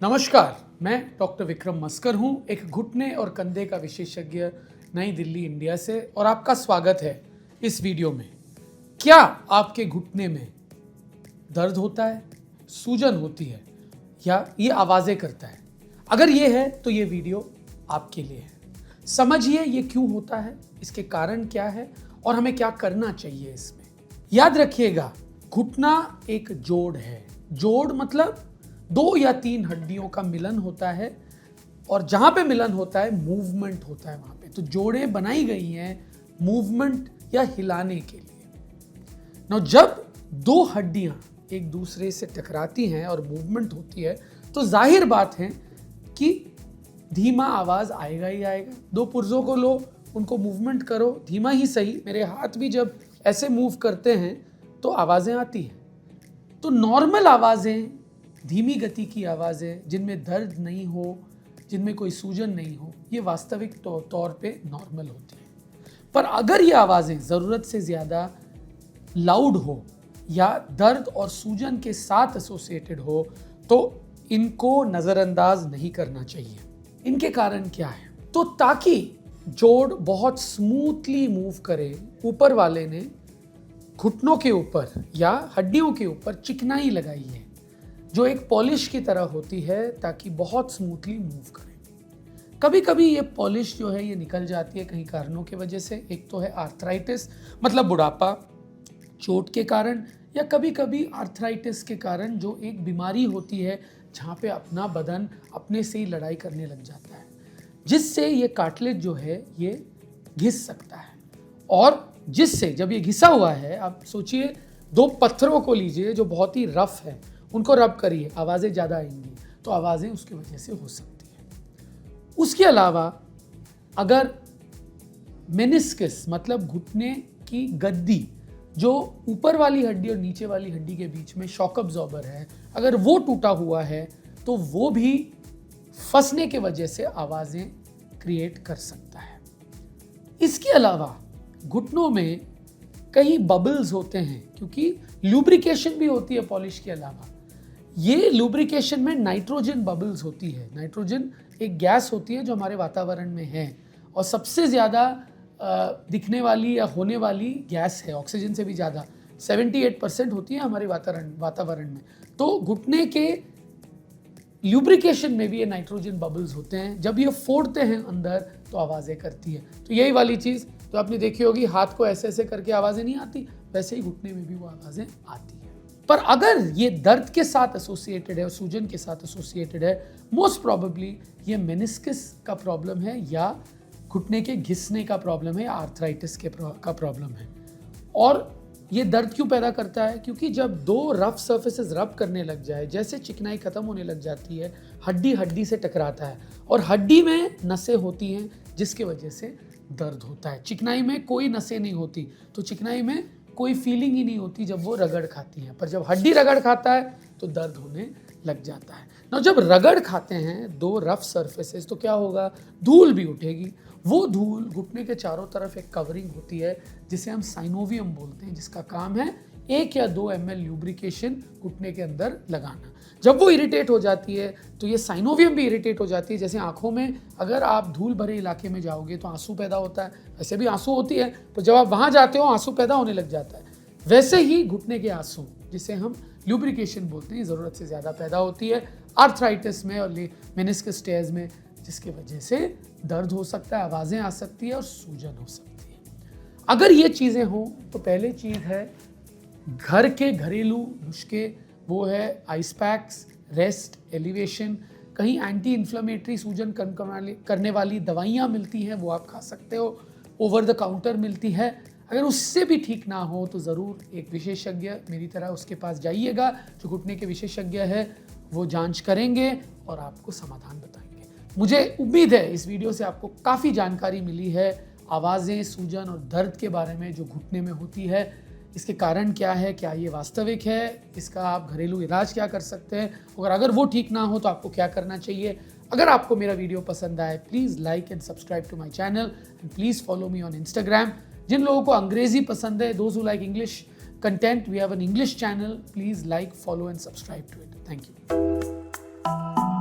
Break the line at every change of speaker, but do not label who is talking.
नमस्कार, मैं डॉक्टर विक्रम मस्कर हूं, एक घुटने और कंधे का विशेषज्ञ नई दिल्ली इंडिया से, और आपका स्वागत है इस वीडियो में। क्या आपके घुटने में दर्द होता है, सूजन होती है या ये आवाज़ें करता है? अगर ये है तो ये वीडियो आपके लिए है। समझिए ये क्यों होता है, इसके कारण क्या है और हमें क्या करना चाहिए इसमें। याद रखिएगा, घुटना एक जोड़ है। जोड़ मतलब 2 या 3 हड्डियों का मिलन होता है, और जहां पे मिलन होता है मूवमेंट होता है वहां पे। तो जोड़ें बनाई गई हैं मूवमेंट या हिलाने के लिए। ना जब 2 हड्डियां एक दूसरे से टकराती हैं और मूवमेंट होती है तो जाहिर बात है कि धीमा आवाज आएगा ही आएगा। 2 पुर्जों को लो, उनको मूवमेंट करो, धीमा ही सही, मेरे हाथ भी जब ऐसे मूव करते हैं तो आवाजें आती हैं। तो नॉर्मल आवाजें, धीमी गति की आवाज़ें जिनमें दर्द नहीं हो, जिनमें कोई सूजन नहीं हो, ये वास्तविक तौर पे नॉर्मल होती है। पर अगर ये आवाज़ें ज़रूरत से ज़्यादा लाउड हो या दर्द और सूजन के साथ एसोसिएटेड हो तो इनको नज़रअंदाज नहीं करना चाहिए। इनके कारण क्या है? तो ताकि जोड़ बहुत स्मूथली मूव करे, ऊपर वाले ने घुटनों के ऊपर या हड्डियों के ऊपर चिकनाई लगाई है जो एक पॉलिश की तरह होती है, ताकि बहुत स्मूथली मूव करे। कभी कभी ये पॉलिश जो है ये निकल जाती है कई कारणों की वजह से। एक तो है आर्थराइटिस, मतलब बुढ़ापा, चोट के कारण, या कभी कभी आर्थराइटिस के कारण जो एक बीमारी होती है जहाँ पे अपना बदन अपने से ही लड़ाई करने लग जाता है, जिससे ये कार्टिलेज जो है ये घिस सकता है। और जिससे जब ये घिसा हुआ है, आप सोचिए 2 पत्थरों को लीजिए जो बहुत ही रफ है, उनको रब करिए, आवाज़ें ज़्यादा आएंगी, तो आवाज़ें उसकी वजह से हो सकती है। उसके अलावा अगर मेनिस्कस मतलब घुटने की गद्दी, जो ऊपर वाली हड्डी और नीचे वाली हड्डी के बीच में शॉक अब्जॉर्बर है, अगर वो टूटा हुआ है तो वो भी फंसने के वजह से आवाज़ें क्रिएट कर सकता है। इसके अलावा घुटनों में कई बबल्स होते हैं, क्योंकि लुब्रिकेशन भी होती है पॉलिश के अलावा। ये लुब्रिकेशन में नाइट्रोजन बबल्स होती है। नाइट्रोजन एक गैस होती है जो हमारे वातावरण में है और सबसे ज़्यादा दिखने वाली या होने वाली गैस है, ऑक्सीजन से भी ज़्यादा 78% होती है हमारे वातावरण में। तो घुटने के लुब्रिकेशन में भी ये नाइट्रोजन बबल्स होते हैं। जब ये फोड़ते हैं अंदर तो आवाज़ें करती है। तो यही वाली चीज़ जो आपने देखी होगी, हाथ को ऐसे ऐसे करके आवाज़ें नहीं आती, वैसे ही घुटने में भी वो आवाज़ें आती हैं। पर अगर ये दर्द के साथ एसोसिएटेड है और सूजन के साथ एसोसिएटेड है, मोस्ट प्रोबेबली ये मेनिस्कस का प्रॉब्लम है या घुटने के घिसने का प्रॉब्लम है या आर्थराइटिस का प्रॉब्लम है। और ये दर्द क्यों पैदा करता है? क्योंकि जब 2 रफ सर्फेसेस रब करने लग जाए, जैसे चिकनाई खत्म होने लग जाती है, हड्डी हड्डी से टकराता है और हड्डी में नसें होती हैं जिसकी वजह से दर्द होता है। चिकनाई में कोई नसें नहीं होती, तो चिकनाई में कोई फीलिंग ही नहीं होती जब वो रगड़ खाती है। पर जब हड्डी रगड़ खाता है तो दर्द होने लग जाता है ना। जब रगड़ खाते हैं 2 रफ सरफेसेस तो क्या होगा? धूल भी उठेगी। वो धूल घुटने के चारों तरफ एक कवरिंग होती है जिसे हम साइनोवियम बोलते हैं, जिसका काम है 1 या 2 ml ल्यूब्रिकेशन घुटने के अंदर लगाना। जब वो इरिटेट हो जाती है तो ये साइनोवियम भी इरिटेट हो जाती है। जैसे आंखों में अगर आप धूल भरे इलाके में जाओगे तो आंसू पैदा होता है, वैसे भी आंसू होती है, तो जब आप वहाँ जाते हो आंसू पैदा होने लग जाता है। वैसे ही घुटने के आंसू, जिसे हम ल्यूब्रिकेशन बोलते हैं, ज़रूरत से ज़्यादा पैदा होती है आर्थराइटिस में और मेनिस्कस टेयर्स में, जिसकी वजह से दर्द हो सकता है, आवाज़ें आ सकती है और सूजन हो सकती है। अगर ये चीज़ें हों तो पहले चीज़ है घर के घरेलू नुस्खे, वो है आइस पैक्स, रेस्ट, एलिवेशन। कहीं एंटी इन्फ्लेमेटरी सूजन करने वाली दवाइयाँ मिलती हैं, वो आप खा सकते हो, ओवर द काउंटर मिलती है। अगर उससे भी ठीक ना हो तो ज़रूर एक विशेषज्ञ मेरी तरह उसके पास जाइएगा, जो घुटने के विशेषज्ञ है, वो जांच करेंगे और आपको समाधान बताएंगे। मुझे उम्मीद है इस वीडियो से आपको काफ़ी जानकारी मिली है आवाज़ें, सूजन और दर्द के बारे में जो घुटने में होती है। इसके कारण क्या है, क्या ये वास्तविक है, इसका आप घरेलू इलाज क्या कर सकते हैं, और अगर वो ठीक ना हो तो आपको क्या करना चाहिए। अगर आपको मेरा वीडियो पसंद आए, please like and subscribe to my channel and please follow me on Instagram. जिन लोगों को अंग्रेजी पसंद है, those who like English content, we have an English channel, please like, follow and subscribe to it. Thank you.